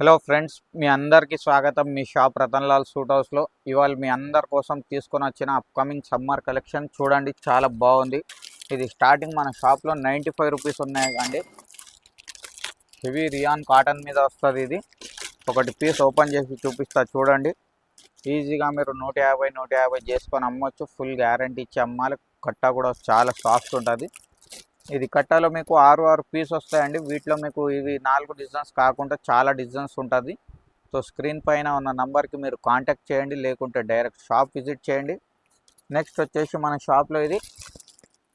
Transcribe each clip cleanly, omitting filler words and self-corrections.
Hello friends, మీ అందరికీ స్వాగతం. మీ shop Ratanlal suit హౌస్లో ఇవాళ మీ అందరి కోసం తీసుకొని వచ్చిన అప్కమింగ్ సమ్మర్ కలెక్షన్ చూడండి. చాలా బాగుంది. ఇది స్టార్టింగ్ మన షాప్లో 95 రూపీస్ ఉన్నాయి అండి. హెవీ రియాన్ కాటన్ మీద వస్తుంది. ఇది ఒకటి పీస్ ఓపెన్ చేసి చూపిస్తా చూడండి. ఈజీగా మీరు 150 చేసుకొని అమ్మొచ్చు. ఫుల్ గ్యారంటీ ఇచ్చి అమ్మాలి. కట్ట కూడా చాలా సాఫ్ట్ ఉంటుంది. ఇది కట్టాలో మీకు 6 పీస్ వస్తాయండి. వీటిలో మీకు ఇవి 4 డిజైన్స్ కాకుండా చాలా డిజైన్స్ ఉంటుంది. సో స్క్రీన్ పైన ఉన్న నంబర్కి మీరు కాంటాక్ట్ చేయండి, లేకుంటే డైరెక్ట్ షాప్ విజిట్ చేయండి. నెక్స్ట్ వచ్చేసి మన షాప్లో ఇది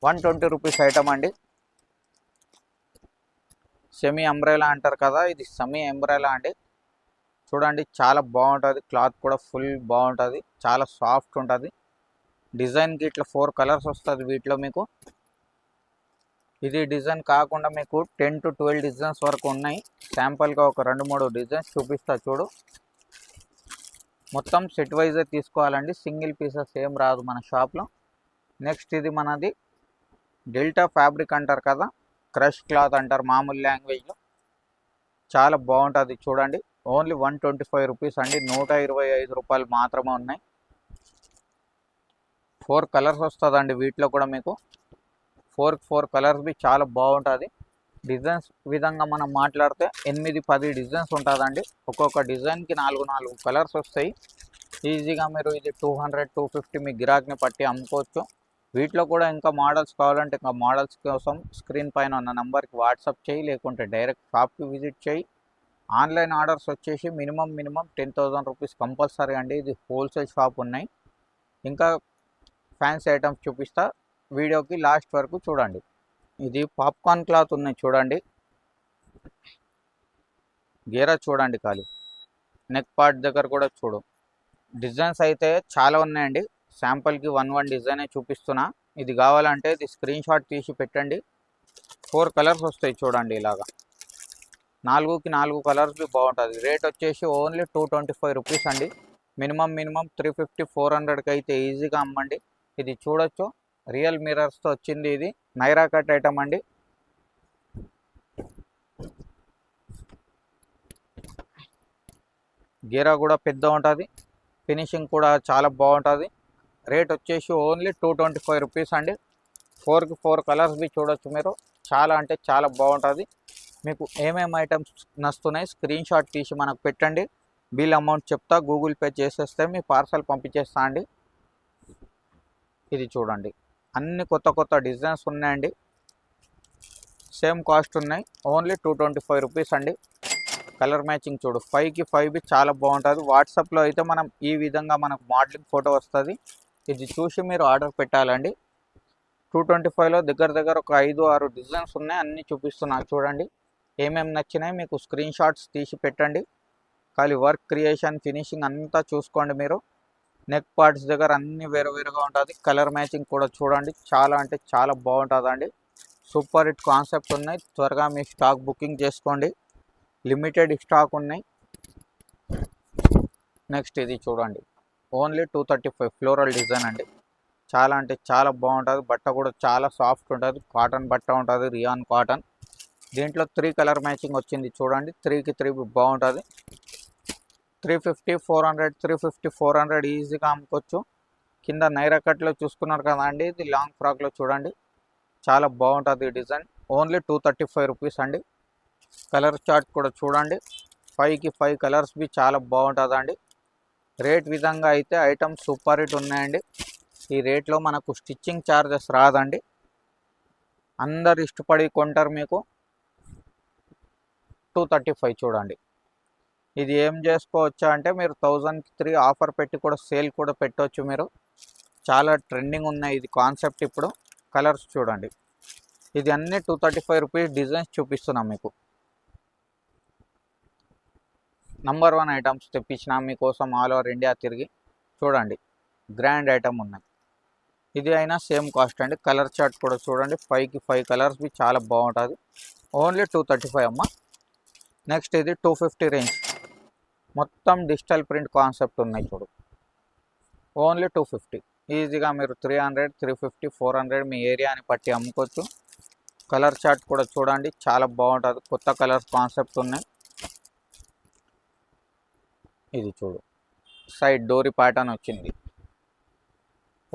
120 రూపీస్ ఐటమ్ అండి. సెమీ అంబ్రెలా అంటారు కదా, ఇది సెమీ అంబ్రెలా అండి. చూడండి, చాలా బాగుంటుంది. క్లాత్ కూడా ఫుల్ బాగుంటుంది, చాలా సాఫ్ట్ ఉంటుంది. డిజైన్కి ఇట్లా 4 కలర్స్ వస్తుంది వీటిలో మీకు. ఇది డిజైన్ కాకుండా మీకు 10 to 12 డిజైన్స్ వరకు ఉన్నాయి. శాంపుల్గా ఒక 2-3 డిజైన్స్ చూపిస్తా చూడు. మొత్తం సెట్ వైజే తీసుకోవాలండి, సింగిల్ పీసెస్ ఏం రాదు మన షాప్లో. నెక్స్ట్ ఇది మనది డెల్టా ఫ్యాబ్రిక్ అంటారు కదా, క్రష్ క్లాత్ అంటారు మామూలు లాంగ్వేజ్లో. చాలా బాగుంటుంది చూడండి. ఓన్లీ 125 రూపీస్ అండి. 125 రూపాయలు మాత్రమే ఉన్నాయి. 4 కలర్స్ వస్తుందండి వీటిలో కూడా మీకు. 4 కలర్స్ బి చాలా బాగుంటుంది. డిజైన్స్ విధంగా మనం మాట్లాడితే 8-10 డిజైన్స్ ఉంటుందండి. ఒక్కొక్క డిజైన్కి 4 కలర్స్ వస్తాయి. ఈజీగా మీరు ఇది 200-250 మీ గిరాక్ని పట్టి అమ్ముకోవచ్చు. వీటిలో కూడా ఇంకా మోడల్స్ కావాలంటే ఇంకా మోడల్స్ కోసం స్క్రీన్ పైన ఉన్న నెంబర్కి వాట్సాప్ చేయి, లేకుంటే డైరెక్ట్ షాప్కి విజిట్ చేయి. ఆన్లైన్ ఆర్డర్స్ వచ్చేసి మినిమం 10,000 రూపీస్ కంపల్సరీ అండి. ఇది హోల్సేల్ షాప్ ఉన్నాయి. ఇంకా ఫ్యాన్సీ ఐటమ్స్ చూపిస్తా, వీడియోకి లాస్ట్ వరకు చూడండి. ఇది పాప్కార్న్ క్లాత్ ఉన్నాయి చూడండి. గేరా చూడండి ఖాళీ. నెక్ పార్ట్ దగ్గర కూడా చూడు. డిజైన్స్ అయితే చాలా ఉన్నాయండి. శాంపుల్కి 1 డిజైనే చూపిస్తున్నా. ఇది కావాలంటే ఇది స్క్రీన్ షాట్ తీసి పెట్టండి. 4 కలర్స్ వస్తాయి చూడండి. ఇలాగా 4కి 4 కలర్స్ బాగుంటుంది. రేట్ వచ్చేసి ఓన్లీ 225 రూపీస్ అండి. మినిమం 350-400కి అయితే ఈజీగా అమ్మండి. ఇది చూడొచ్చు, రియల్ మిర్రర్స్తో వచ్చింది. ఇది నైరా కట్ ఐటమ్ అండి. గీరా కూడా పెద్ద ఉంటుంది, ఫినిషింగ్ కూడా చాలా బాగుంటుంది. రేట్ వచ్చేసి ఓన్లీ 225 రూపీస్ అండి. 4కి 4 కలర్స్ బి చూడొచ్చు మీరు. చాలా అంటే చాలా బాగుంటుంది. మీకు ఏమేమి ఐటమ్స్ నస్తున్నాయి స్క్రీన్ షాట్ తీసి మనకు పెట్టండి. బిల్ అమౌంట్ చెప్తా, గూగుల్ పే చేసేస్తే మీ పార్సల్ పంపించేస్తా అండి. ఇది చూడండి, అన్ని కొత్త డిజైన్స్ ఉన్నాయండి. సేమ్ కాస్ట్ ఉన్నాయి. ఓన్లీ 225 రూపీస్ అండి. కలర్ మ్యాచింగ్ చూడు, 5కి 5 చాలా బాగుంటుంది. వాట్సాప్లో అయితే మనం ఈ విధంగా మనకు మోడలింగ్ ఫోటో వస్తుంది. ఇది చూసి మీరు ఆర్డర్ పెట్టాలండి. 225లో దగ్గర ఒక 5-6 డిజైన్స్ ఉన్నాయి. అన్నీ చూపిస్తున్నాను చూడండి. ఏమేమి నచ్చినాయి మీకు స్క్రీన్ షాట్స్ తీసి పెట్టండి. ఖాళీ వర్క్, క్రియేషన్, ఫినిషింగ్ అంతా చూసుకోండి మీరు. నెక్ పార్ట్స్ దగ్గర అన్ని వేరుగా ఉంటుంది. కలర్ మ్యాచింగ్ కూడా చూడండి, చాలా అంటే చాలా బాగుంటుందండి. సూపర్ హిట్ కాన్సెప్ట్ ఉన్నాయి. త్వరగా మీ స్టాక్ బుకింగ్ చేసుకోండి, లిమిటెడ్ స్టాక్ ఉన్నాయి. నెక్స్ట్ ఇది చూడండి, ఓన్లీ 235 ఫ్లోరల్ డిజైన్ అండి. చాలా అంటే చాలా బాగుంటుంది. బట్ట కూడా చాలా సాఫ్ట్ ఉంటుంది. కాటన్ బట్ట ఉంటుంది, రియాన్ కాటన్. దీంట్లో 3 కలర్ మ్యాచింగ్ వచ్చింది చూడండి. 3కి 3 బాగుంటుంది. 350-400, 350-400 ఈజీగా అమ్ముకోవచ్చు. కింద నైరా కట్లో చూసుకున్నారు కదా అండి. ఇది లాంగ్ ఫ్రాక్లో చూడండి, చాలా బాగుంటుంది ఈ డిజైన్. ఓన్లీ 235 రూపీస్ అండి. కలర్ చార్ట్ కూడా చూడండి, 5కి 5 కలర్స్ బి చాలా బాగుంటుందండి. రేట్ విధంగా అయితే ఐటమ్ సూపర్ హిట్ ఉన్నాయండి. ఈ రేట్లో మనకు స్టిచ్చింగ్ ఛార్జెస్ రాదండి. అందరు ఇష్టపడి కొంటారు. మీకు 235 చూడండి. ఇది ఏం చేసుకోవచ్చా అంటే మీరు 1000కి 3 ఆఫర్ పెట్టి కూడా సేల్ కూడా పెట్టవచ్చు మీరు. చాలా ట్రెండింగ్ ఉన్నాయి ఇది కాన్సెప్ట్ ఇప్పుడు. కలర్స్ చూడండి, ఇది అన్నీ 235 రూపీస్ డిజైన్స్ చూపిస్తున్నాం మీకు. నంబర్ 1 ఐటమ్స్ తెప్పించిన మీకోసం ఆల్ ఓవర్ ఇండియా తిరిగి. చూడండి, గ్రాండ్ ఐటమ్ ఉన్నాయి. ఇది అయినా సేమ్ కాస్ట్ అండి. కలర్ చార్ట్ కూడా చూడండి, 5కి 5 కలర్స్ బి చాలా బాగుంటుంది. ఓన్లీ 235 అమ్మ. నెక్స్ట్ ఇది 250 రేంజ్, మొత్తం డిజిటల్ ప్రింట్ కాన్సెప్ట్ ఉన్నాయి చూడు. ఓన్లీ 250. ఈజీగా మీరు 300, 350, 400 మీ ఏరియాని పట్టి అమ్ముకోవచ్చు. కలర్ చార్ట్ కూడా చూడండి, చాలా బాగుంటుంది. కొత్త కలర్స్ కాన్సెప్ట్ ఉన్నాయి. ఇది చూడు, సైడ్ డోరీ ప్యాటర్న్ వచ్చింది.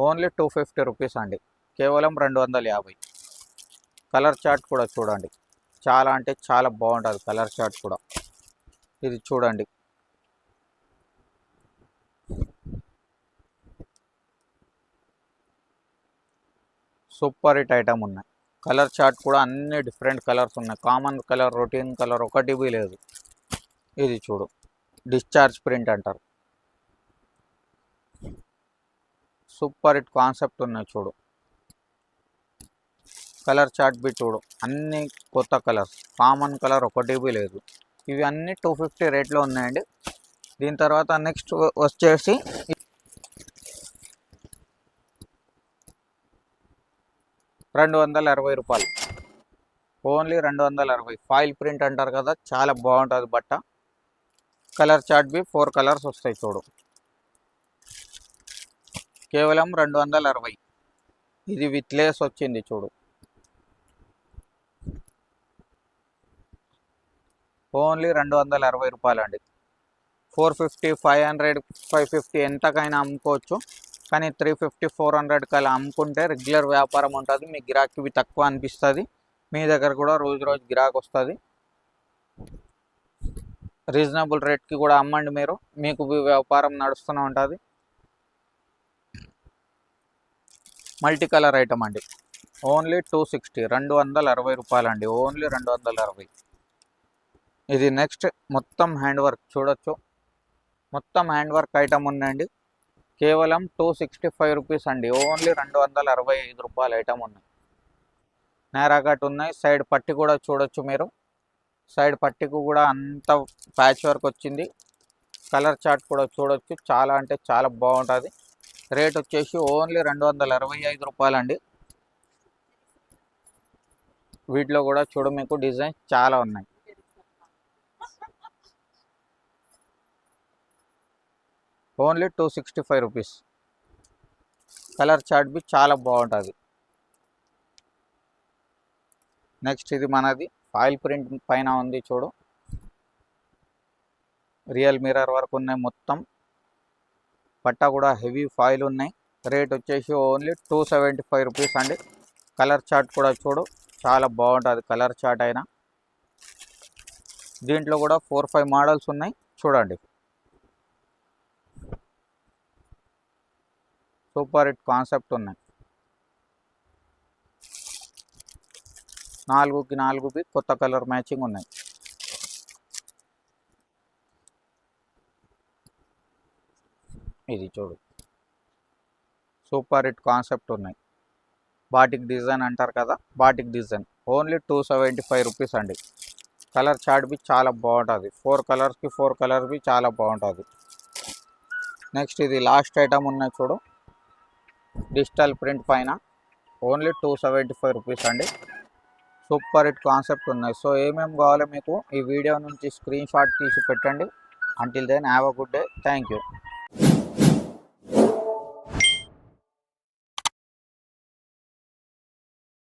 ఓన్లీ 250 రూపీస్ అండి, కేవలం 250. కలర్ చార్ట్ కూడా చూడండి, చాలా అంటే చాలా బాగుంటుంది కలర్ చార్ట్ కూడా. ఇది చూడండి, సూపర్ హిట్ ఐటమ్ ఉన్నాయి. కలర్ చార్ట్ కూడా అన్ని డిఫరెంట్ కలర్స్ ఉన్నాయి. కామన్ కలర్, రొటీన్ కలర్ ఒకటి బి లేదు. ఇది చూడు, డిశ్చార్జ్ ప్రింట్ అంటారు. సూపర్ హిట్ కాన్సెప్ట్ ఉన్నాయి చూడు. కలర్ చార్ట్ బి చూడు, అన్ని కొత్త కలర్స్, కామన్ కలర్ ఒకటి బి లేదు. ఇవి అన్ని 250 రేట్లో ఉన్నాయండి. దీని తర్వాత నెక్స్ట్ వచ్చేసి 260 రూపాయలు, ఓన్లీ 260. ఫాయిల్ ప్రింట్ అంటారు కదా, చాలా బాగుంటుంది బట్ట. కలర్ చార్ట్ బి 4 కలర్స్ వస్తాయి చూడు, కేవలం 260. ఇది విత్ లేస్ వచ్చింది చూడు, ఓన్లీ 260 రూపాయలు అండి. 450, 500, 550 ఎంతకైనా అమ్ముకోవచ్చు. కానీ 350, 400 కలా అమ్ముకుంటే రెగ్యులర్ వ్యాపారం ఉంటుంది. మీ గిరాకీ తక్కువ అనిపిస్తుంది, మీ దగ్గర కూడా రోజు రోజు గిరాకీ వస్తుంది. రీజనబుల్ రేట్కి కూడా అమ్మండి మీరు, మీకు వ్యాపారం నడుస్తూనే ఉంటుంది. మల్టీ కలర్ ఐటమ్ అండి, ఓన్లీ 260, 260 రూపాయలు అండి, ఓన్లీ 260. ఇది నెక్స్ట్ మొత్తం హ్యాండ్ వర్క్ చూడొచ్చు, మొత్తం హ్యాండ్ వర్క్ ఐటమ్ ఉందండి. కేవలం 265 రూపీస్ అండి, ఓన్లీ 265 రూపాయల ఐటమ్ ఉన్నాయి. నేరాకట్ ఉన్నాయి. సైడ్ పట్టి కూడా చూడొచ్చు మీరు, సైడ్ పట్టికు కూడా అంత ప్యాచ్ వర్క్ వచ్చింది. కలర్ చార్ట్ కూడా చూడొచ్చు, చాలా అంటే చాలా బాగుంటుంది. రేట్ వచ్చేసి ఓన్లీ 265 రూపాయలండి. వీటిలో కూడా చూడు, మీకు డిజైన్స్ చాలా ఉన్నాయి. Only 265 rupees. కలర్ చార్ట్ బి చాలా బాగుంటుంది. నెక్స్ట్ ఇది మనది ఫాయిల్ ప్రింట్ పైన ఉంది చూడు, రియల్ మిర్రర్ వర్క్ ఉన్నాయి మొత్తం. పట్టా కూడా హెవీ ఫాయిల్ ఉన్నాయి. రేట్ వచ్చేసి ఓన్లీ 275 రూపీస్ అండి. కలర్ చార్ట్ కూడా చూడు, చాలా బాగుంటుంది కలర్ చార్ట్ అయినా. దీంట్లో కూడా 4-5 మోడల్స్ ఉన్నాయి చూడండి. సూపర్ హిట్ కాన్సెప్ట్ ఉన్నాయి. 4కి 4 కొత్త కలర్ మ్యాచింగ్ ఉన్నాయి. ఇది చూడు, సూపర్ హిట్ కాన్సెప్ట్ ఉన్నాయి. బాటిక్ డిజైన్ అంటారు కదా, బాటిక్ డిజైన్ ఓన్లీ 275 రూపీస్ అండి. కలర్ చార్ట్ బి చాలా బాగుంటుంది. 4 కలర్స్కి 4 కలర్ బి చాలా బాగుంటుంది. నెక్స్ట్ ఇది లాస్ట్ ఐటమ్ ఉన్నాయి చూడు, డిజిటల్ ప్రింట్ పైన ఓన్లీ 275 రూపీస్ అండి. సూపర్ హిట్ కాన్సెప్ట్ ఉన్నాయి. సో ఏమేమి కావాలో మీకు ఈ వీడియో నుంచి స్క్రీన్ షాట్ తీసి పెట్టండి. Until then have a good day. Thank you.